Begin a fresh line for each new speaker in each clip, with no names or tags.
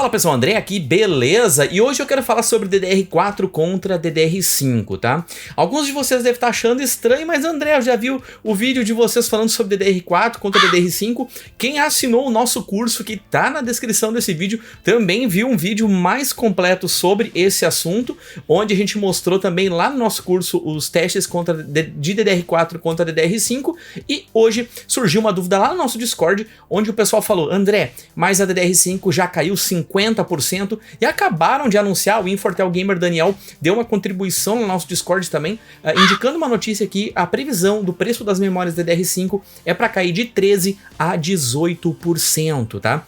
Fala pessoal, André aqui, beleza? E hoje eu quero falar sobre DDR4 contra DDR5, tá? Alguns de vocês devem estar achando estranho, mas André, já viu o vídeo de vocês falando sobre DDR4 contra DDR5? Quem assinou o nosso curso, que tá na descrição desse vídeo, também viu um vídeo mais completo sobre esse assunto, onde a gente mostrou também lá no nosso curso os testes de DDR4 contra DDR5, e hoje surgiu uma dúvida lá no nosso Discord, onde o pessoal falou, André, mas a DDR5 já caiu 50%, e acabaram de anunciar, o Infortel Gamer Daniel deu uma contribuição no nosso Discord também, indicando uma notícia que a previsão do preço das memórias DDR5 é para cair de 13% a 18%, tá?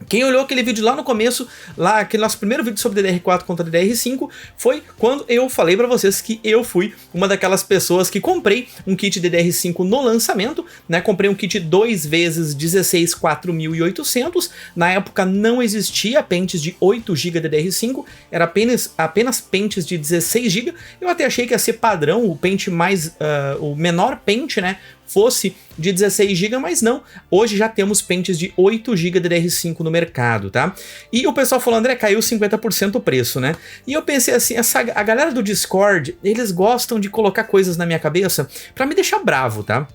Quem olhou aquele vídeo lá no começo, lá aquele nosso primeiro vídeo sobre DDR4 contra DDR5, foi quando eu falei pra vocês que eu fui uma daquelas pessoas que comprei um kit DDR5 no lançamento, né? Comprei um kit 2x16 4.800, na época não existia pentes de 8 GB DDR5, era apenas pentes de 16 GB, eu até achei que ia ser padrão, o pente mais, o menor pente, né? Fosse de 16 GB, mas não. Hoje já temos pentes de 8 GB DDR5 no mercado, tá? E o pessoal falou, André, caiu 50% o preço, né? E eu pensei assim, a galera do Discord, eles gostam de colocar coisas na minha cabeça pra me deixar bravo, tá?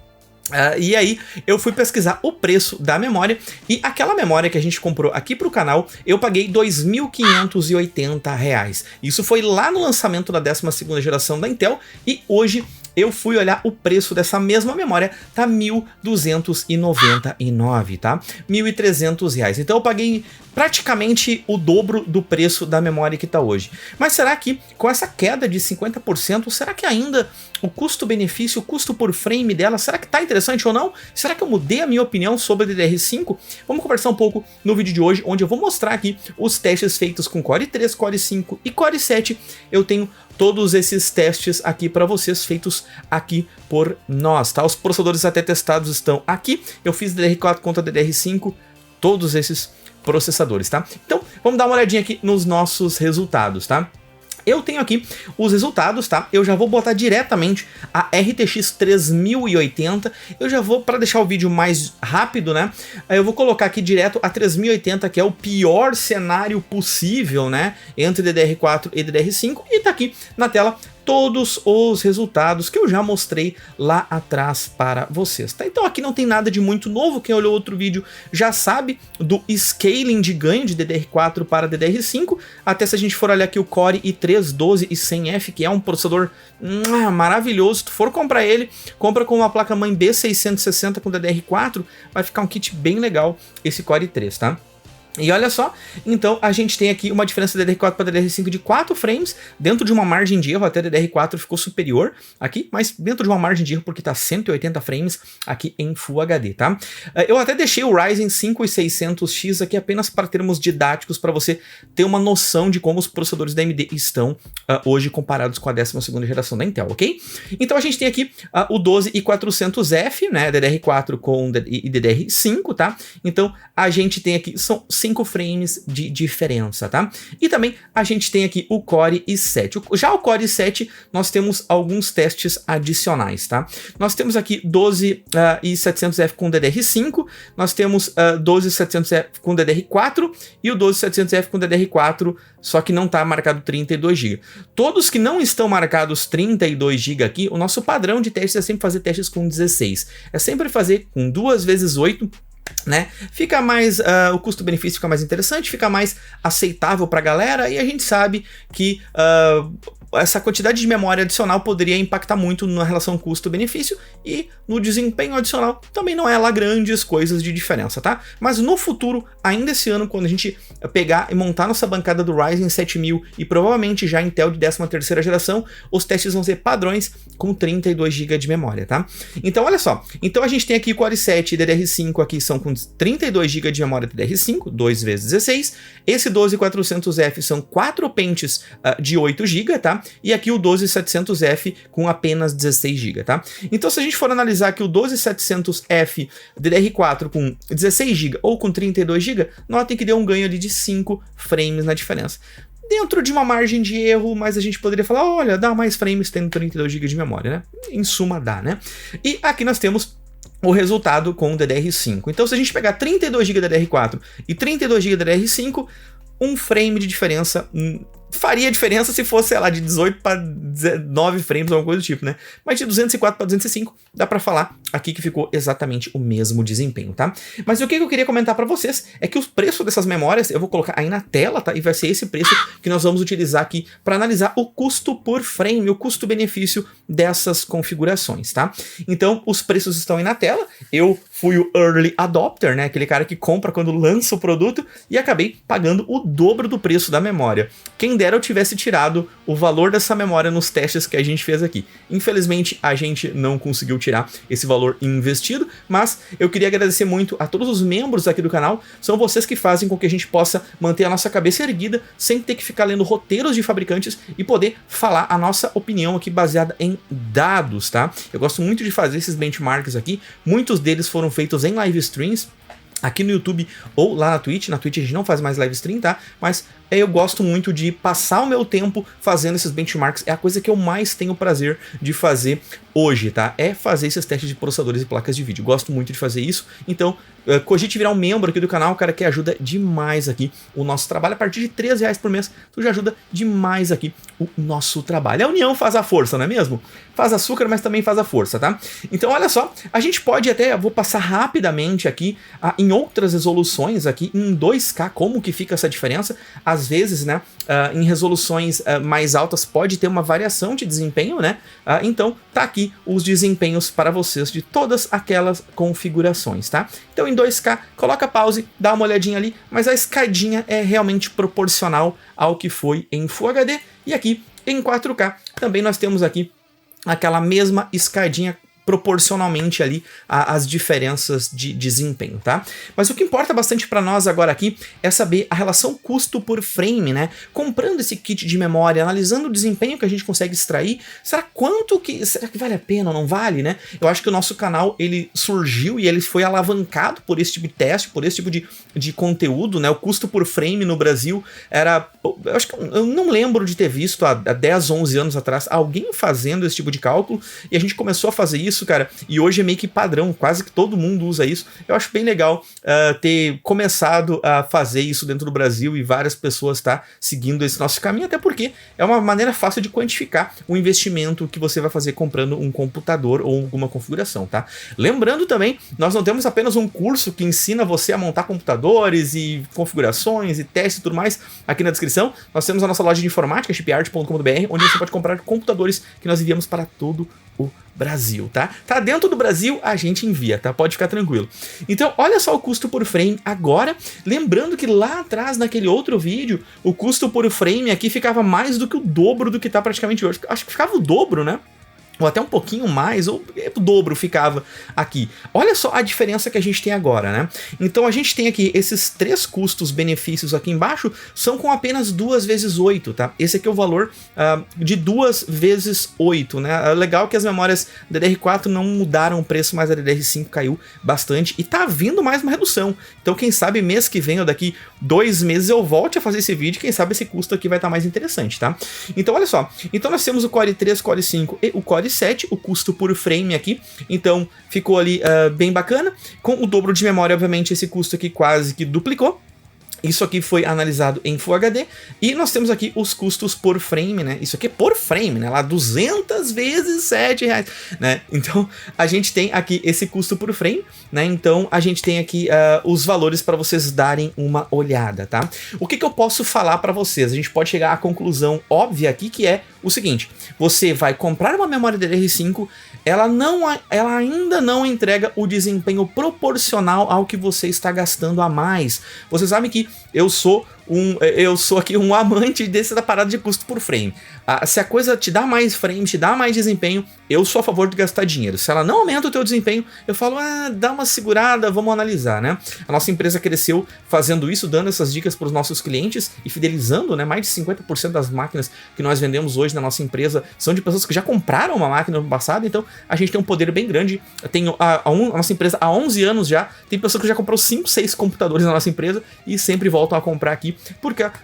E aí eu fui pesquisar o preço da memória, e aquela memória que a gente comprou aqui pro canal, eu paguei R$ 2.580. Isso foi lá no lançamento da 12ª geração da Intel, e hoje eu fui olhar o preço dessa mesma memória, tá R$ 1.299, tá? R$ 1.300. Então eu paguei praticamente o dobro do preço da memória que tá hoje. Mas será que com essa queda de 50%, será que ainda o custo-benefício, o custo por frame dela, será que tá interessante ou não? Será que eu mudei a minha opinião sobre a DDR5? Vamos conversar um pouco no vídeo de hoje, onde eu vou mostrar aqui os testes feitos com Core 3, Core 5 e Core 7. Eu tenho todos esses testes aqui para vocês, feitos aqui por nós, tá? Os processadores até testados estão aqui. Eu fiz DDR4 contra DDR5, todos esses processadores, tá? Então, vamos dar uma olhadinha aqui nos nossos resultados, tá? Eu tenho aqui os resultados, tá? Eu já vou botar diretamente a RTX 3080. Eu já vou, para deixar o vídeo mais rápido, né? Eu vou colocar aqui direto a 3080, que é o pior cenário possível, né? Entre DDR4 e DDR5. E tá aqui na tela todos os resultados que eu já mostrei lá atrás para vocês, tá? Então aqui não tem nada de muito novo, quem olhou outro vídeo já sabe do scaling de ganho de DDR4 para DDR5, até se a gente for olhar aqui o Core i3 12100F, que é um processador maravilhoso, se tu for comprar ele, compra com uma placa-mãe B660 com DDR4, vai ficar um kit bem legal esse Core i3, tá? E olha só, então a gente tem aqui uma diferença de DDR4 para DDR5 de 4 frames, dentro de uma margem de erro, até DDR4 ficou superior aqui, mas dentro de uma margem de erro porque tá 180 frames aqui em Full HD, tá? Eu até deixei o Ryzen 5600X aqui apenas para termos didáticos, para você ter uma noção de como os processadores da AMD estão hoje comparados com a 12ª geração da Intel, ok? Então a gente tem aqui o 12400F, né, DDR4 e DDR5, tá? Então a gente tem aqui, são 5 frames de diferença, tá? E também a gente tem aqui o Core i7. Já o Core i7, nós temos alguns testes adicionais, tá? Nós temos aqui 12700F com DDR5, nós temos 12700F com DDR4 e o 12700F com DDR4, só que não tá marcado 32 GB. Todos que não estão marcados 32 GB aqui, o nosso padrão de testes é sempre fazer testes com 16. É sempre fazer com 2 × 8, né? Fica mais, o custo-benefício fica mais interessante, fica mais aceitável pra galera, e a gente sabe que essa quantidade de memória adicional poderia impactar muito na relação custo-benefício, e no desempenho adicional também não é lá grandes coisas de diferença, tá? Mas no futuro, ainda esse ano, quando a gente pegar e montar nossa bancada do Ryzen 7000 e provavelmente já Intel de 13ª geração, os testes vão ser padrões com 32 GB de memória, tá? Então olha só, então a gente tem aqui Core i7 e DDR5 aqui são com 32 GB de memória DDR5, 2x16, esse 12400F são 4 pentes de 8 GB, tá? E aqui o 12700F com apenas 16 GB, tá? Então se a gente for analisar aqui o 12700F DDR4 com 16 GB ou com 32 GB, notem que deu um ganho ali de 5 frames na diferença. Dentro de uma margem de erro, mas a gente poderia falar, olha, dá mais frames tendo 32 GB de memória, né? Em suma dá, né? E aqui nós temos o resultado com o DDR5. Então se a gente pegar 32 GB DDR4 e 32 GB DDR5, um frame de diferença. Faria diferença se fosse, sei lá, de 18 para 9 frames ou alguma coisa do tipo, né? Mas de 204 para 205, dá para falar aqui que ficou exatamente o mesmo desempenho, tá? Mas o que eu queria comentar para vocês é que o preço dessas memórias, eu vou colocar aí na tela, tá? E vai ser esse preço que nós vamos utilizar aqui para analisar o custo por frame, o custo-benefício dessas configurações, tá? Então, os preços estão aí na tela. Eu fui o early adopter, né? Aquele cara que compra quando lança o produto e acabei pagando o dobro do preço da memória. Quem dera eu tivesse tirado o valor dessa memória nos testes que a gente fez aqui. Infelizmente, a gente não conseguiu tirar esse valor investido, mas eu queria agradecer muito a todos os membros aqui do canal. São vocês que fazem com que a gente possa manter a nossa cabeça erguida, sem ter que ficar lendo roteiros de fabricantes e poder falar a nossa opinião aqui baseada em dados, tá? Eu gosto muito de fazer esses benchmarks aqui. Muitos deles foram feitos em live streams, aqui no YouTube ou lá na Twitch. Na Twitch a gente não faz mais live stream, tá? Mas eu gosto muito de passar o meu tempo fazendo esses benchmarks. É a coisa que eu mais tenho prazer de fazer hoje, tá? É fazer esses testes de processadores e placas de vídeo. Gosto muito de fazer isso. Então, cogite virar um membro aqui do canal, cara, que ajuda demais aqui o nosso trabalho. A partir de R$3 por mês, tu já ajuda demais aqui o nosso trabalho. A união faz a força, não é mesmo? Faz açúcar, mas também faz a força, tá? Então, olha só, a gente pode até, eu vou passar rapidamente aqui, em outras resoluções aqui, em 2K, como que fica essa diferença. Às vezes, né, em resoluções mais altas pode ter uma variação de desempenho, né? Então, tá aqui os desempenhos para vocês de todas aquelas configurações, tá? Então, em 2K, coloca pause, dá uma olhadinha ali, mas a escadinha é realmente proporcional ao que foi em Full HD. E aqui, em 4K, também nós temos aqui aquela mesma escadinha proporcionalmente ali às diferenças de desempenho, tá? Mas o que importa bastante para nós agora aqui é saber a relação custo por frame, né? Comprando esse kit de memória, analisando o desempenho que a gente consegue extrair, será que vale a pena ou não vale, né? Eu acho que o nosso canal, ele surgiu e ele foi alavancado por esse tipo de teste, por esse tipo de conteúdo, né? O custo por frame no Brasil era... eu não lembro de ter visto há 10, 11 anos atrás alguém fazendo esse tipo de cálculo, e a gente começou a fazer isso, cara, e hoje é meio que padrão, quase que todo mundo usa isso. Eu acho bem legal ter começado a fazer isso dentro do Brasil e várias pessoas tá seguindo esse nosso caminho, até porque é uma maneira fácil de quantificar o investimento que você vai fazer comprando um computador ou alguma configuração, tá? Lembrando também, nós não temos apenas um curso que ensina você a montar computadores e configurações e testes e tudo mais aqui na descrição. Nós temos a nossa loja de informática, chipart.com.br, onde você pode comprar computadores que nós enviamos para todo o Brasil, tá? Tá dentro do Brasil, a gente envia, tá? Pode ficar tranquilo. Então, olha só o custo por frame agora, lembrando que lá atrás, naquele outro vídeo, o custo por frame aqui ficava mais do que o dobro do que tá praticamente hoje. Acho que ficava o dobro, né? Ou até um pouquinho mais, ou o dobro ficava aqui. Olha só a diferença que a gente tem agora, né? Então a gente tem aqui esses três custos-benefícios aqui embaixo, são com apenas 2 vezes 8, tá? Esse aqui é o valor de 2 vezes 8, né? Legal que as memórias DDR4 não mudaram o preço, mas a DDR5 caiu bastante e tá vindo mais uma redução. Então quem sabe mês que vem ou daqui 2 meses eu volte a fazer esse vídeo, quem sabe esse custo aqui vai estar mais interessante, tá? Então olha só, então nós temos o Core 3, Core 5 e o Core 7, o custo por frame aqui, então ficou ali bem bacana, com o dobro de memória, obviamente esse custo aqui quase que duplicou. Isso aqui foi analisado em Full HD, e nós temos aqui os custos por frame, né? Isso aqui é por frame, né? Lá 200 vezes R$7, né? Então, a gente tem aqui esse custo por frame, né? Então, a gente tem aqui os valores para vocês darem uma olhada, tá? O que eu posso falar para vocês? A gente pode chegar à conclusão óbvia aqui, que é o seguinte: você vai comprar uma memória DDR5, ela ainda não entrega o desempenho proporcional ao que você está gastando a mais. Você sabe que eu sou aqui um amante dessa parada de custo por frame. Se a coisa te dá mais frame, te dá mais desempenho, eu sou a favor de gastar dinheiro. Se ela não aumenta o teu desempenho, eu falo, dá uma segurada, vamos analisar, né? A nossa empresa cresceu fazendo isso, dando essas dicas para os nossos clientes e fidelizando, né? Mais de 50% das máquinas que nós vendemos hoje na nossa empresa são de pessoas que já compraram uma máquina no passado, então a gente tem um poder bem grande. Tenho a nossa empresa há 11 anos já, tem pessoas que já comprou 5, 6 computadores na nossa empresa e sempre voltam a comprar aqui,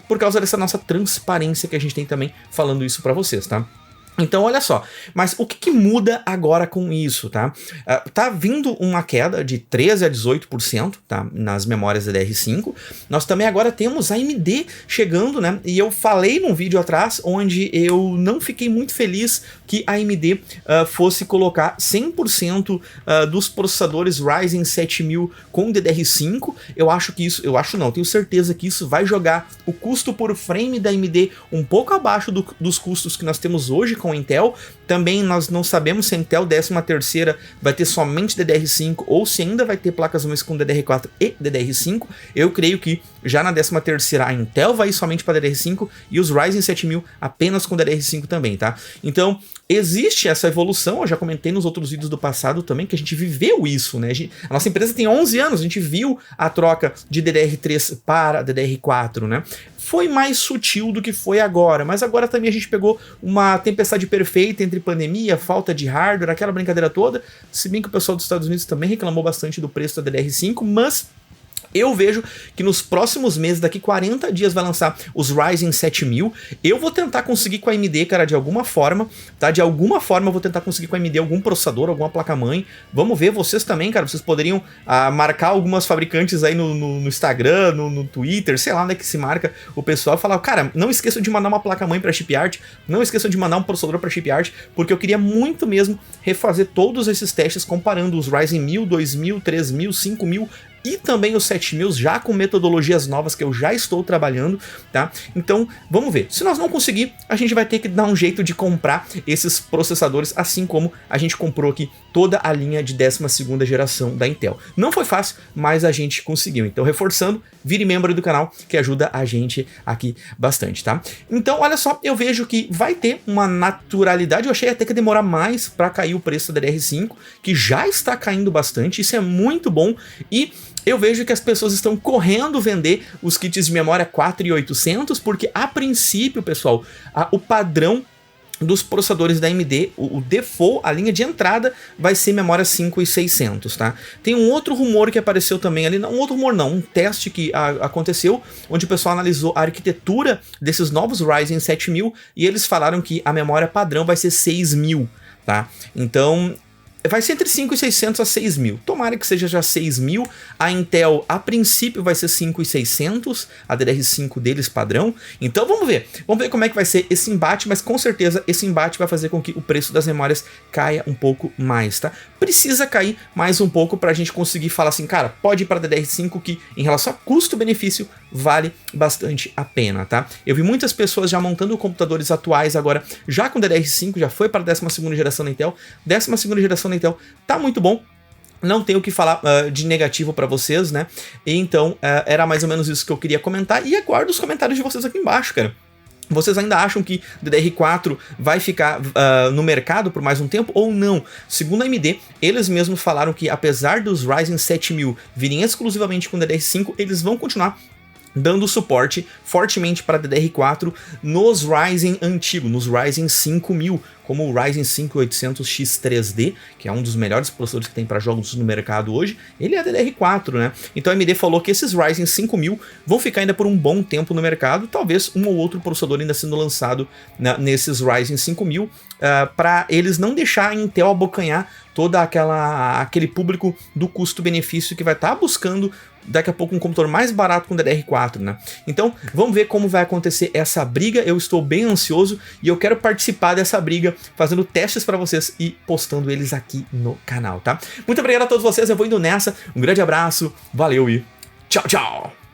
por causa dessa nossa transparência que a gente tem também falando isso para vocês, tá? Então, olha só, mas o que muda agora com isso, tá? Tá vindo uma queda de 13% a 18%, tá? Nas memórias DDR5. Nós também agora temos a AMD chegando, né? E eu falei num vídeo atrás, onde eu não fiquei muito feliz que a AMD fosse colocar 100% dos processadores Ryzen 7000 com DDR5. Eu acho que isso, tenho certeza que isso vai jogar o custo por frame da AMD um pouco abaixo dos custos que nós temos hoje com a Intel. Também nós não sabemos se a Intel 13ª vai ter somente DDR5 ou se ainda vai ter placas-mães com DDR4 e DDR5. Eu creio que já na 13ª a Intel vai ir somente para DDR5 e os Ryzen 7000 apenas com DDR5 também, tá? Então, existe essa evolução, eu já comentei nos outros vídeos do passado também, que a gente viveu isso, né? A nossa empresa tem 11 anos, a gente viu a troca de DDR3 para DDR4, né? Foi mais sutil do que foi agora, mas agora também a gente pegou uma tempestade perfeita entre pandemia, falta de hardware, aquela brincadeira toda, se bem que o pessoal dos Estados Unidos também reclamou bastante do preço da DDR5, mas eu vejo que nos próximos meses, daqui 40 dias, vai lançar os Ryzen 7000. Eu vou tentar conseguir com a AMD, cara, de alguma forma, tá? De alguma forma eu vou tentar conseguir com a AMD algum processador, alguma placa-mãe. Vamos ver, vocês também, cara, vocês poderiam marcar algumas fabricantes aí no Instagram, no Twitter, sei lá onde é que se marca o pessoal, e falar, cara, não esqueçam de mandar uma placa-mãe para chipart, não esqueçam de mandar um processador para chipart, porque eu queria muito mesmo refazer todos esses testes comparando os Ryzen 1000, 2000, 3000, 5000 e também os 7000 já com metodologias novas que eu já estou trabalhando, tá? Então, vamos ver. Se nós não conseguir, a gente vai ter que dar um jeito de comprar esses processadores, assim como a gente comprou aqui toda a linha de 12ª geração da Intel. Não foi fácil, mas a gente conseguiu. Então, reforçando, vire membro do canal, que ajuda a gente aqui bastante, tá? Então, olha só, eu vejo que vai ter uma naturalidade. Eu achei até que ia demorar mais para cair o preço da DDR5, que já está caindo bastante, isso é muito bom. E eu vejo que as pessoas estão correndo vender os kits de memória 4800, porque a princípio, pessoal, o padrão dos processadores da AMD, o default, a linha de entrada, vai ser memória 5600, tá? Tem um outro rumor que apareceu também ali, não, um outro rumor não, um teste que aconteceu, onde o pessoal analisou a arquitetura desses novos Ryzen 7000 e eles falaram que a memória padrão vai ser 6000, tá? Então, vai ser entre 5.600 a 6.000. Tomara que seja já 6.000. A Intel, a princípio, vai ser 5.600. A DDR5 deles padrão. Então vamos ver. Vamos ver como é que vai ser esse embate. Mas com certeza esse embate vai fazer com que o preço das memórias caia um pouco mais, tá? Precisa cair mais um pouco para a gente conseguir falar assim, cara, pode ir para DDR5 que em relação a custo-benefício vale bastante a pena, tá? Eu vi muitas pessoas já montando computadores atuais agora, já com DDR5, já foi para a 12ª geração da Intel. 12ª geração da Intel tá muito bom. Não tenho o que falar de negativo para vocês, né? Então, era mais ou menos isso que eu queria comentar. E aguardo os comentários de vocês aqui embaixo, cara. Vocês ainda acham que DDR4 vai ficar no mercado por mais um tempo ou não? Segundo a AMD, eles mesmos falaram que apesar dos Ryzen 7000 virem exclusivamente com DDR5, eles vão continuar dando suporte fortemente para DDR4 nos Ryzen antigos, nos Ryzen 5000, como o Ryzen 5800X3D, que é um dos melhores processadores que tem para jogos no mercado hoje, ele é DDR4, né? Então a AMD falou que esses Ryzen 5000 vão ficar ainda por um bom tempo no mercado, talvez um ou outro processador ainda sendo lançado nesses Ryzen 5000, para eles não deixar a Intel abocanhar toda aquele público do custo-benefício que vai estar buscando daqui a pouco um computador mais barato com DDR4, né? Então, vamos ver como vai acontecer essa briga. Eu estou bem ansioso e eu quero participar dessa briga, fazendo testes para vocês e postando eles aqui no canal, tá? Muito obrigado a todos vocês, eu vou indo nessa. Um grande abraço, valeu e tchau, tchau!